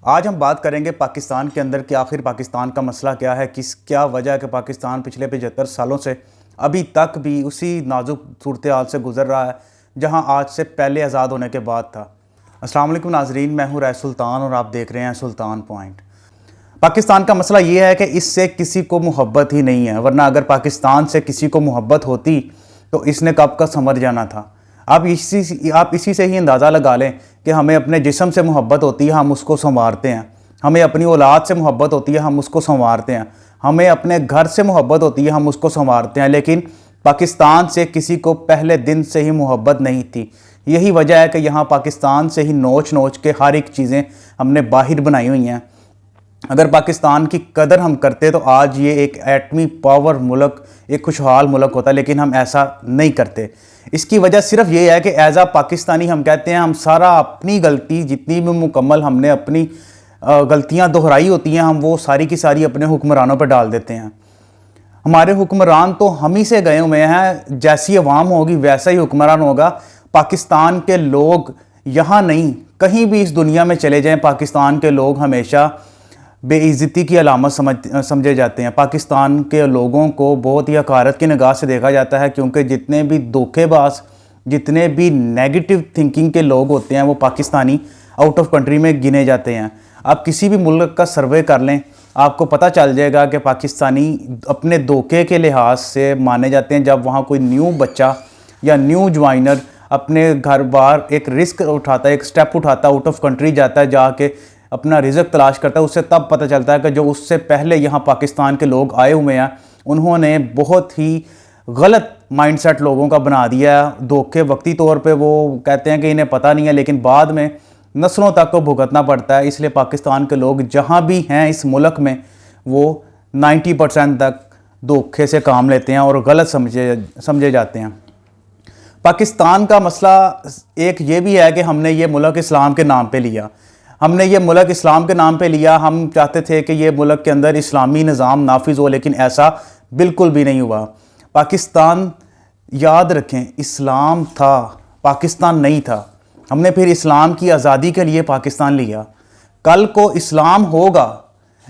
آج ہم بات کریں گے پاکستان کے اندر کہ آخر پاکستان کا مسئلہ کیا ہے، کیا وجہ ہے کہ پاکستان پچھلے 75 سالوں سے ابھی تک بھی اسی نازک صورتحال سے گزر رہا ہے جہاں آج سے پہلے آزاد ہونے کے بعد تھا۔ السلام علیکم ناظرین، میں ہوں رائے سلطان اور آپ دیکھ رہے ہیں سلطان پوائنٹ۔ پاکستان کا مسئلہ یہ ہے کہ اس سے کسی کو محبت ہی نہیں ہے، ورنہ اگر پاکستان سے کسی کو محبت ہوتی تو اس نے کب کا سمجھ جانا تھا۔ آپ اسی سے ہی اندازہ لگا لیں کہ ہمیں اپنے جسم سے محبت ہوتی ہے، ہم اس کو سنوارتے ہیں۔ ہمیں اپنی اولاد سے محبت ہوتی ہے، ہم اس کو سنوارتے ہیں۔ ہمیں اپنے گھر سے محبت ہوتی ہے، ہم اس کو سنوارتے ہیں۔ لیکن پاکستان سے کسی کو پہلے دن سے ہی محبت نہیں تھی۔ یہی وجہ ہے کہ یہاں پاکستان سے ہی نوچ نوچ کے ہر ایک چیزیں ہم نے باہر بنائی ہوئی ہیں۔ اگر پاکستان کی قدر ہم کرتے تو آج یہ ایک ایٹمی پاور ملک، ایک خوشحال ملک ہوتا، لیکن ہم ایسا نہیں کرتے۔ اس کی وجہ صرف یہ ہے کہ ایز اے پاکستانی ہم کہتے ہیں ہم سارا اپنی غلطی جتنی بھی مکمل ہم نے اپنی غلطیاں دہرائی ہوتی ہیں، ہم وہ ساری کی ساری اپنے حکمرانوں پہ ڈال دیتے ہیں۔ ہمارے حکمران تو ہم ہی سے گئے ہوئے ہیں، جیسی عوام ہوگی ویسا ہی حکمران ہوگا۔ پاکستان کے لوگ یہاں نہیں، کہیں بھی اس دنیا میں چلے جائیں، پاکستان کے لوگ ہمیشہ بے عزتی کی علامت سمجھے جاتے ہیں۔ پاکستان کے لوگوں کو بہت ہی حقارت کی نگاہ سے دیکھا جاتا ہے، کیونکہ جتنے بھی دھوکے باز، جتنے بھی نیگیٹو تھنکنگ کے لوگ ہوتے ہیں وہ پاکستانی آؤٹ آف کنٹری میں گنے جاتے ہیں۔ آپ کسی بھی ملک کا سروے کر لیں، آپ کو پتہ چل جائے گا کہ پاکستانی اپنے دھوکے کے لحاظ سے مانے جاتے ہیں۔ جب وہاں کوئی نیو بچہ یا نیو جوائنر اپنے گھر بار ایک رسک اٹھاتا ہے، ایک سٹیپ اٹھاتا ہے، آؤٹ آف کنٹری جاتا ہے، جا کے اپنا رزق تلاش کرتا ہے، اس سے تب پتہ چلتا ہے کہ جو اس سے پہلے یہاں پاکستان کے لوگ آئے ہوئے ہیں انہوں نے بہت ہی غلط مائنڈ سیٹ لوگوں کا بنا دیا ہے۔ دھوکے وقتی طور پہ وہ کہتے ہیں کہ انہیں پتہ نہیں ہے، لیکن بعد میں نسلوں تک کو بھگتنا پڑتا ہے۔ اس لیے پاکستان کے لوگ جہاں بھی ہیں اس ملک میں وہ 90% تک دھوکے سے کام لیتے ہیں اور غلط سمجھے جاتے ہیں۔ پاکستان کا مسئلہ ایک یہ بھی ہے کہ ہم نے یہ ملک اسلام کے نام پہ لیا۔ ہم نے یہ ملک اسلام کے نام پہ لیا، ہم چاہتے تھے کہ یہ ملک کے اندر اسلامی نظام نافذ ہو، لیکن ایسا بالکل بھی نہیں ہوا۔ پاکستان، یاد رکھیں، اسلام تھا، پاکستان نہیں تھا۔ ہم نے پھر اسلام کی آزادی کے لیے پاکستان لیا۔ کل کو اسلام ہوگا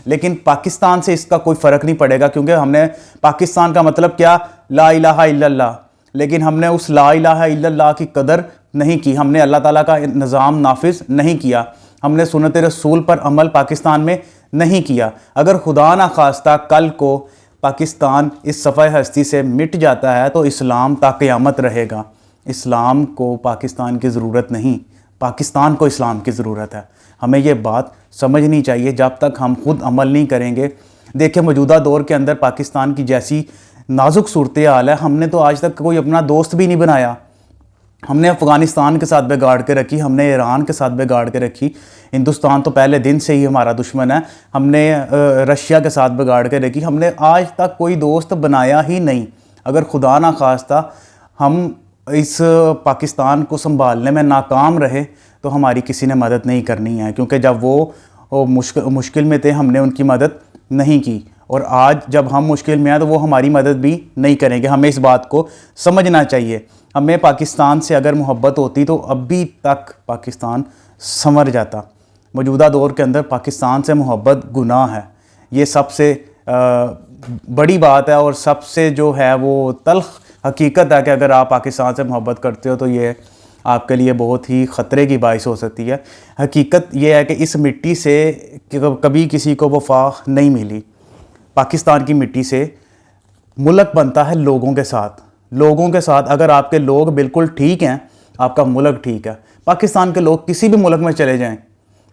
لیکن پاکستان سے اس کا کوئی فرق نہیں پڑے گا، کیونکہ ہم نے پاکستان کا مطلب کیا، لا الہ الا اللہ، لیکن ہم نے اس لا الہ الا اللہ کی قدر نہیں کی، ہم نے اللہ تعالیٰ کا نظام نافذ نہیں کیا، ہم نے سنت رسول پر عمل پاکستان میں نہیں کیا۔ اگر خدا نہ خواستہ کل کو پاکستان اس صفحہ ہستی سے مٹ جاتا ہے تو اسلام تا قیامت رہے گا۔ اسلام کو پاکستان کی ضرورت نہیں، پاکستان کو اسلام کی ضرورت ہے۔ ہمیں یہ بات سمجھنی چاہیے جب تک ہم خود عمل نہیں کریں گے۔ دیکھیں موجودہ دور کے اندر پاکستان کی جیسی نازک صورتحال ہے، ہم نے تو آج تک کوئی اپنا دوست بھی نہیں بنایا۔ ہم نے افغانستان کے ساتھ بگاڑ کے رکھی، ہم نے ایران کے ساتھ بگاڑ کے رکھی، ہندوستان تو پہلے دن سے ہی ہمارا دشمن ہے، ہم نے رشیا کے ساتھ بگاڑ کے رکھی، ہم نے آج تک کوئی دوست بنایا ہی نہیں۔ اگر خدا نہ خواستہ ہم اس پاکستان کو سنبھالنے میں ناکام رہے تو ہماری کسی نے مدد نہیں کرنی ہے، کیونکہ جب وہ مشکل میں تھے ہم نے ان کی مدد نہیں کی، اور آج جب ہم مشکل میں ہیں تو وہ ہماری مدد بھی نہیں کریں گے۔ ہمیں اس بات کو سمجھنا چاہیے۔ ہمیں پاکستان سے اگر محبت ہوتی تو ابھی تک پاکستان سنور جاتا۔ موجودہ دور کے اندر پاکستان سے محبت گناہ ہے، یہ سب سے بڑی بات ہے، اور سب سے جو ہے وہ تلخ حقیقت ہے کہ اگر آپ پاکستان سے محبت کرتے ہو تو یہ آپ کے لیے بہت ہی خطرے کی باعث ہو سکتی ہے۔ حقیقت یہ ہے کہ اس مٹی سے کبھی کسی کو وفا نہیں ملی۔ پاکستان کی مٹی سے ملک بنتا ہے لوگوں کے ساتھ، لوگوں کے ساتھ۔ اگر آپ کے لوگ بالکل ٹھیک ہیں آپ کا ملک ٹھیک ہے۔ پاکستان کے لوگ کسی بھی ملک میں چلے جائیں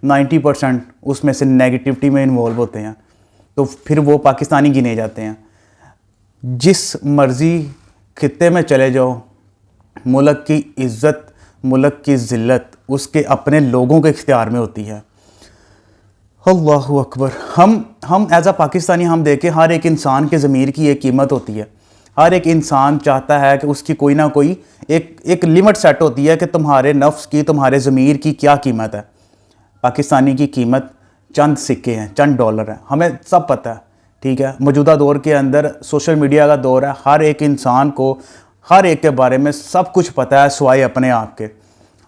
90% اس میں سے نیگیٹیوٹی میں انوالو ہوتے ہیں، تو پھر وہ پاکستانی گنے جاتے ہیں۔ جس مرضی خطے میں چلے جاؤ، ملک کی عزت، ملک کی ذلت اس کے اپنے لوگوں کے اختیار میں ہوتی ہے۔ اللہ اکبر۔ ہم ایز اے پاکستانی ہم دیکھیں، ہر ایک انسان کے ضمیر کی ایک قیمت ہوتی ہے۔ ہر ایک انسان چاہتا ہے کہ اس کی کوئی نہ کوئی ایک لمٹ سیٹ ہوتی ہے کہ تمہارے نفس کی، تمہارے ضمیر کی کیا قیمت ہے۔ پاکستانی کی قیمت چند سکے ہیں، چند ڈالر ہیں، ہمیں سب پتہ ہے، ٹھیک ہے۔ موجودہ دور کے اندر سوشل میڈیا کا دور ہے، ہر ایک انسان کو ہر ایک کے بارے میں سب کچھ پتہ ہے سوائے اپنے آپ کے۔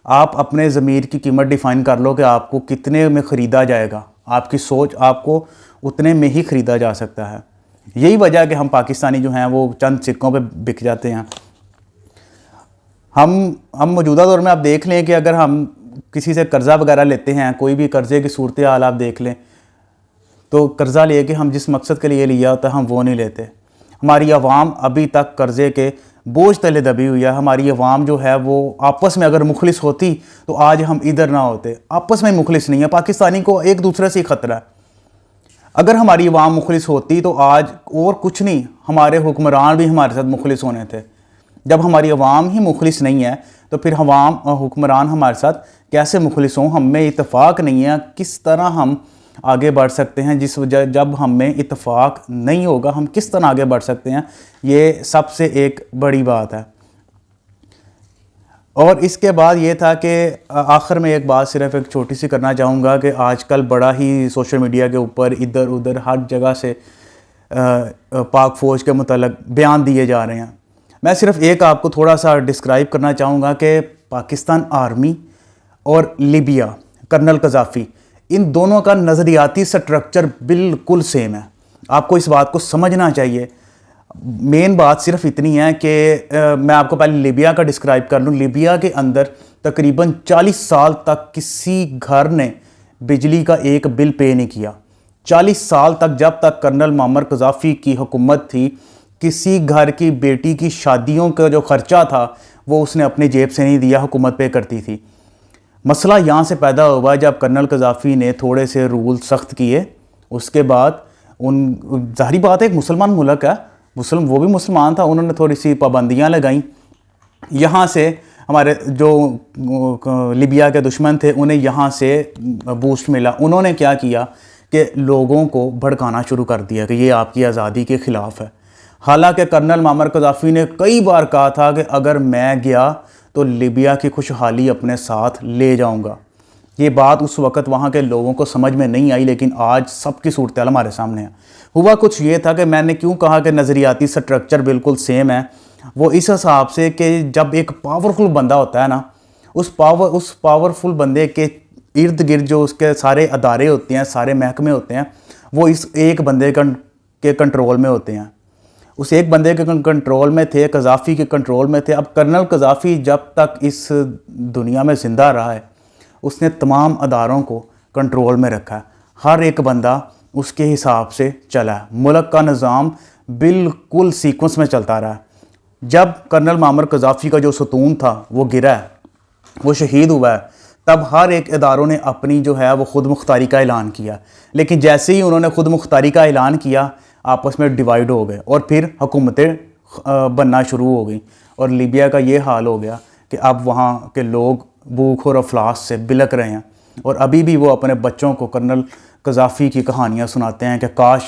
آپ اپنے ضمیر کی قیمت ڈیفائن کر لو کہ آپ کو کتنے میں خریدا جائے گا. آپ کی سوچ آپ کو اتنے میں ہی خریدا جا سکتا ہے. یہی وجہ ہے کہ ہم پاکستانی جو ہیں وہ چند سکوں پہ بک جاتے ہیں. ہم موجودہ دور میں آپ دیکھ لیں کہ اگر ہم کسی سے قرضہ وغیرہ لیتے ہیں, کوئی بھی قرضے کی صورتحال آپ دیکھ لیں, تو قرضہ لے کے ہم جس مقصد کے لیے لیا ہوتا ہے ہم وہ نہیں لیتے. ہماری عوام ابھی تک قرضے کے بوجھ تلے دبی ہوئی ہے. ہماری عوام جو ہے وہ آپس میں اگر مخلص ہوتی تو آج ہم ادھر نہ ہوتے. آپس میں مخلص نہیں ہے. پاکستانی کو ایک دوسرے سے ہی خطرہ ہے. اگر ہماری عوام مخلص ہوتی تو آج اور کچھ نہیں, ہمارے حکمران بھی ہمارے ساتھ مخلص ہونے تھے. جب ہماری عوام ہی مخلص نہیں ہے تو پھر حکمران ہمارے ساتھ کیسے مخلص ہوں؟ ہم میں اتفاق نہیں ہے, کس طرح ہم آگے بڑھ سکتے ہیں؟ جس وجہ جب ہم میں اتفاق نہیں ہوگا ہم کس طرح آگے بڑھ سکتے ہیں؟ یہ سب سے ایک بڑی بات ہے. اور اس کے بعد یہ تھا کہ آخر میں ایک بات صرف ایک چھوٹی سی کرنا چاہوں گا کہ آج کل بڑا ہی سوشل میڈیا کے اوپر ادھر ادھر ہر جگہ سے پاک فوج کے متعلق بیان دیے جا رہے ہیں. میں صرف ایک آپ کو تھوڑا سا ڈسکرائب کرنا چاہوں گا کہ پاکستان آرمی اور لیبیا, کرنل قذافی, ان دونوں کا نظریاتی سٹرکچر بالکل سیم ہے. آپ کو اس بات کو سمجھنا چاہیے. مین بات صرف اتنی ہے کہ میں آپ کو پہلے لیبیا کا ڈسکرائب کر لوں. لیبیا کے اندر تقریباً 40 سال تک کسی گھر نے بجلی کا ایک بل پے نہیں کیا. 40 سال تک, جب تک کرنل معمر قذافی کی حکومت تھی, کسی گھر کی بیٹی کی شادیوں کا جو خرچہ تھا وہ اس نے اپنی جیب سے نہیں دیا, حکومت پے کرتی تھی. مسئلہ یہاں سے پیدا ہوا جب کرنل قذافی نے تھوڑے سے رول سخت کیے. اس کے بعد ظاہری بات ہے ایک مسلمان ملک ہے, وہ بھی مسلمان تھا, انہوں نے تھوڑی سی پابندیاں لگائیں. یہاں سے ہمارے جو لیبیا کے دشمن تھے انہیں یہاں سے بوسٹ ملا. انہوں نے کیا کیا کہ لوگوں کو بھڑکانا شروع کر دیا کہ یہ آپ کی آزادی کے خلاف ہے. حالانکہ کرنل معمر قذافی نے کئی بار کہا تھا کہ اگر میں گیا تو لیبیا کی خوشحالی اپنے ساتھ لے جاؤں گا. یہ بات اس وقت وہاں کے لوگوں کو سمجھ میں نہیں آئی, لیکن آج سب کی صورتحال ہمارے سامنے ہے. ہوا کچھ یہ تھا کہ میں نے کیوں کہا کہ نظریاتی سٹرکچر بالکل سیم ہے, وہ اس حساب سے کہ جب ایک پاورفل بندہ ہوتا ہے نا, اس پاورفل بندے کے ارد گرد جو اس کے سارے ادارے ہوتے ہیں, سارے محکمے ہوتے ہیں, وہ اس ایک بندے کے کنٹرول میں ہوتے ہیں. اس ایک بندے کے کنٹرول میں تھے, قذافی کے کنٹرول میں تھے. اب کرنل قذافی جب تک اس دنیا میں زندہ رہا ہے اس نے تمام اداروں کو کنٹرول میں رکھا ہے. ہر ایک بندہ اس کے حساب سے چلا ہے. ملک کا نظام بالکل سیکوینس میں چلتا رہا ہے. جب کرنل معمر قذافی کا جو ستون تھا وہ گرا ہے, وہ شہید ہوا ہے, تب ہر ایک اداروں نے اپنی جو ہے وہ خود مختاری کا اعلان کیا. لیکن جیسے ہی انہوں نے خود مختاری کا اعلان کیا آپس میں ڈیوائیڈ ہو گئے اور پھر حکومتیں بننا شروع ہو گئیں. اور لیبیا کا یہ حال ہو گیا کہ اب وہاں کے لوگ بھوک اور افلاس سے بلک رہے ہیں. اور ابھی بھی وہ اپنے بچوں کو کرنل قذافی کی کہانیاں سناتے ہیں کہ کاش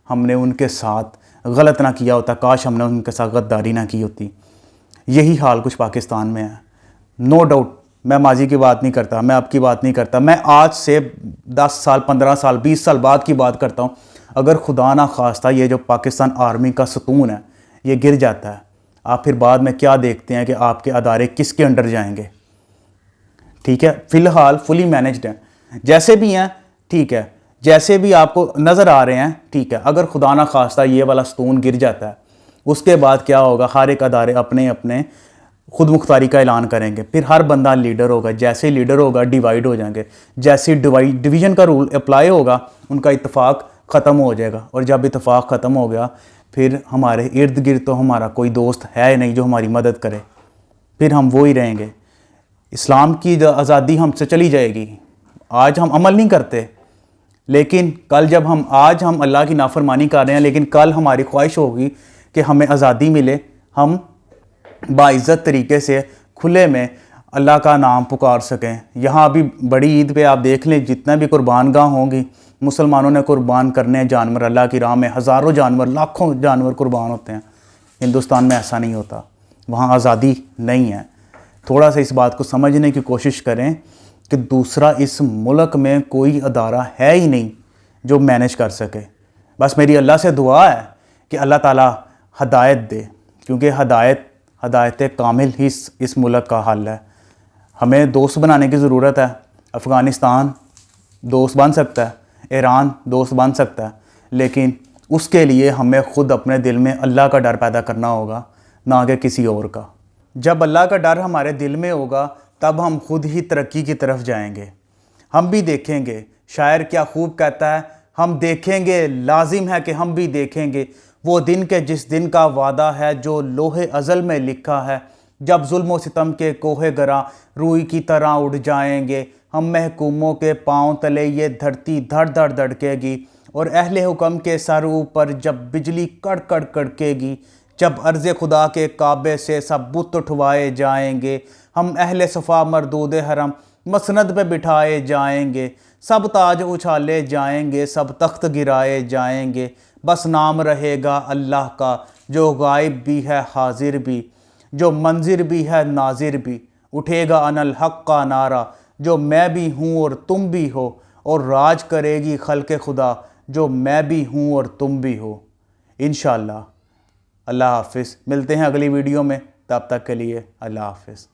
ہم نے ان کے ساتھ غلط نہ کیا ہوتا, کاش ہم نے ان کے ساتھ غداری نہ کی ہوتی. یہی حال کچھ پاکستان میں ہے. نو ڈاؤٹ میں ماضی کی بات نہیں کرتا, میں اب کی بات نہیں کرتا, میں آج سے 10 سال 15 سال 20 سال بعد کی بات کرتا ہوں. اگر خدا نہ خواستہ یہ جو پاکستان آرمی کا ستون ہے یہ گر جاتا ہے, آپ پھر بعد میں کیا دیکھتے ہیں کہ آپ کے ادارے کس کے انڈر جائیں گے. ٹھیک ہے, فی الحال فلی مینجڈ ہیں, جیسے بھی ہیں ٹھیک ہے, جیسے بھی آپ کو نظر آ رہے ہیں ٹھیک ہے. اگر خدا نہ خواستہ یہ والا ستون گر جاتا ہے اس کے بعد کیا ہوگا؟ ہر ایک ادارے اپنے اپنے خود مختاری کا اعلان کریں گے. پھر ہر بندہ لیڈر ہوگا, جیسے لیڈر ہوگا ڈیوائیڈ ہو جائیں گے. جیسے ڈویژن کا رول اپلائی ہوگا ان کا اتفاق ختم ہو جائے گا. اور جب اتفاق ختم ہو گیا پھر ہمارے ارد گرد تو ہمارا کوئی دوست ہے نہیں جو ہماری مدد کرے, پھر ہم وہی رہیں گے. اسلام کی آزادی ہم سے چلی جائے گی. آج ہم عمل نہیں کرتے, لیکن کل جب آج ہم اللہ کی نافرمانی کر رہے ہیں, لیکن کل ہماری خواہش ہوگی کہ ہمیں آزادی ملے, ہم باعزت طریقے سے کھلے میں اللہ کا نام پکار سکیں. یہاں ابھی بڑی عید پہ آپ دیکھ لیں جتنا بھی قربان گاہ ہوں گی, مسلمانوں نے قربان کرنے جانور اللہ کی راہ میں, ہزاروں جانور لاکھوں جانور قربان ہوتے ہیں. ہندوستان میں ایسا نہیں ہوتا, وہاں آزادی نہیں ہے. تھوڑا سا اس بات کو سمجھنے کی کوشش کریں کہ دوسرا اس ملک میں کوئی ادارہ ہے ہی نہیں جو مینیج کر سکے. بس میری اللہ سے دعا ہے کہ اللہ تعالیٰ ہدایت دے, کیونکہ ہدایت کامل ہی اس ملک کا حل ہے. ہمیں دوست بنانے کی ضرورت ہے۔ افغانستان دوست بن سکتا ہے، ایران دوست بن سکتا ہے، لیکن اس کے لیے ہمیں خود اپنے دل میں اللہ کا ڈر پیدا کرنا ہوگا، نہ کہ کسی اور کا۔ جب اللہ کا ڈر ہمارے دل میں ہوگا تب ہم خود ہی ترقی کی طرف جائیں گے۔ ہم بھی دیکھیں گے، شاعر کیا خوب کہتا ہے، ہم دیکھیں گے، لازم ہے کہ ہم بھی دیکھیں گے وہ دن کے جس دن کا وعدہ ہے جو لوح ازل میں لکھا ہے، جب ظلم و ستم کے کوہ گراں روئی کی طرح اڑ جائیں گے ہم، محکوموں کے پاؤں تلے یہ دھرتی دھڑ دھڑ دھڑکے گی، اور اہل حکم کے سر اوپر جب بجلی کڑ کڑ کڑکے گی، جب عرض خدا کے کعبے سے سب بت اٹھوائے جائیں گے ہم، اہل صفا مردود حرم مسند پہ بٹھائے جائیں گے، سب تاج اچھالے جائیں گے، سب تخت گرائے جائیں گے، بس نام رہے گا اللہ کا جو غائب بھی ہے حاضر بھی، جو منظر بھی ہے ناظر بھی، اٹھے گا ان الحق کا نعرہ جو میں بھی ہوں اور تم بھی ہو، اور راج کرے گی خلق خدا جو میں بھی ہوں اور تم بھی ہو۔ انشاءاللہ۔ اللہ حافظ، ملتے ہیں اگلی ویڈیو میں، تب تک کے لیے اللہ حافظ۔